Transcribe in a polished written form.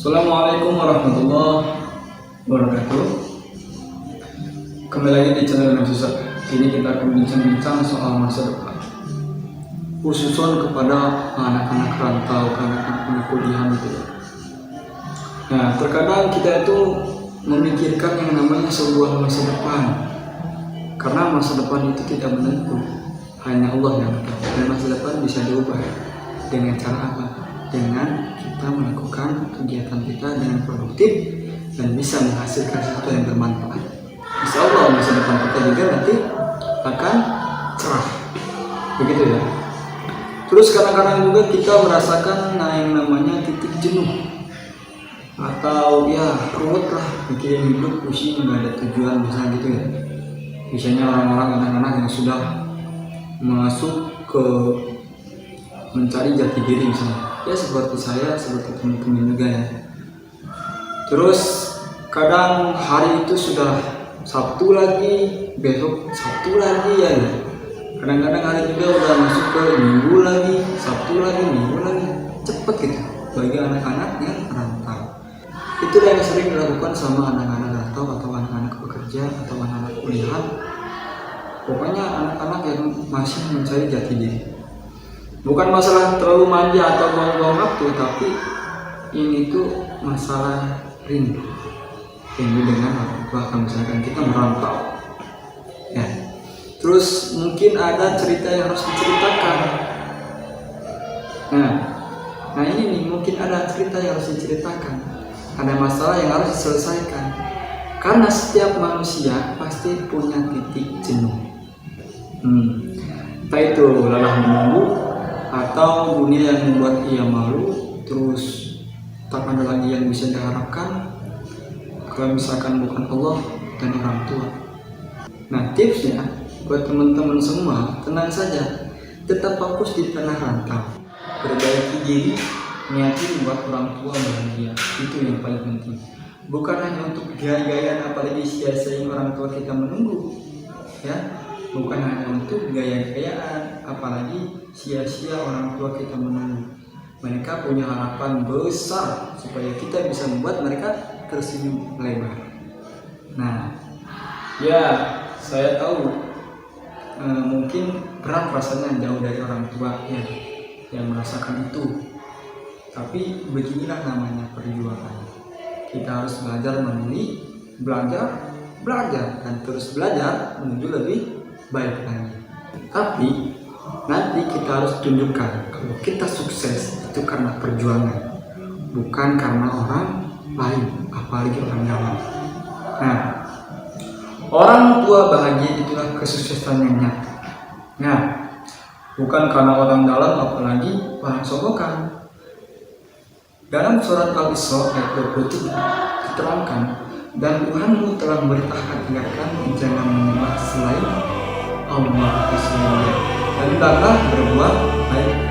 Assalamualaikum warahmatullahi wabarakatuh. Kembali lagi di channel Nafisa. Kini kita akan bincang-bincang soal masa depan, khususon kepada anak-anak rantau, anak-anak kuliah gitu ya. Nah, terkadang kita itu memikirkan yang namanya sebuah masa depan, karena masa depan itu tidak menentu, hanya Allah yang tahu. Dan masa depan bisa diubah dengan cara apa? Dengan kita melakukan kegiatan kita dengan produktif dan bisa menghasilkan sesuatu yang bermanfaat. Insya Allah masa depan kita juga nanti akan cerah, begitu ya. Terus kadang-kadang juga kita merasakan yang namanya titik jenuh atau ya ruwet lah, mikirin hidup, pusing, nggak ada tujuan, misalnya gitu ya. Misalnya orang-orang anak-anak yang sudah masuk ke mencari jati diri misalnya, ya seperti saya, seperti teman-teman juga ya. Terus kadang hari itu sudah Sabtu lagi, besok Sabtu lagi ya. Kadang-kadang hari juga udah masuk ke Minggu lagi, Sabtu lagi, Minggu lagi, cepet gitu bagi anak-anak yang rantau. Itu yang sering dilakukan sama anak-anak rantau atau anak-anak pekerja atau anak-anak kuliah. Pokoknya anak-anak yang masih mencari jati diri. Bukan masalah terlalu manja atau buang-buang waktu, tapi ini tuh masalah rindu dengan orang tua. Kalau misalkan kita merantau, ya. Terus mungkin ada cerita yang harus diceritakan. Nah ini nih, mungkin ada cerita yang harus diceritakan. Ada masalah yang harus diselesaikan. Karena setiap manusia pasti punya titik jenuh. Entah itu lelah menunggu, atau dunia yang membuat ia malu, terus tak ada lagi yang bisa diharapkan kalau misalkan bukan Allah dan orang tua. Nah, tipsnya buat teman-teman semua, tenang saja, tetap fokus di tanah rantau, perbaiki diri, niatin buat orang tua bahagia, itu yang paling penting. Bukan hanya untuk gaya-gayaan, apalagi sia-siain orang tua kita menunggu, ya. Bukan hanya untuk gaya-gayaan, apalagi sia-sia orang tua kita menunggu. Mereka punya harapan besar supaya kita bisa membuat mereka tersenyum lebar. Nah, ya saya tahu mungkin berat rasanya jauh dari orang tua ya, yang merasakan itu. Tapi beginilah namanya perjuangan. Kita harus belajar mandiri, belajar dan terus belajar menuju lebih baik lagi. Tapi nanti kita harus tunjukkan kalau kita sukses itu karena perjuangan, bukan karena orang lain, apalagi orang dalam. Nah, orang tua bahagia itulah kesuksesan yang nyata. Nah, bukan karena orang dalam, apalagi orang sokokan. Dalam surat Al-Isra ayat 27 diterangkan, dan Tuhanmu telah memerintahkan agar jangan menyembah selain Allah, dan hendaklah berbuat baik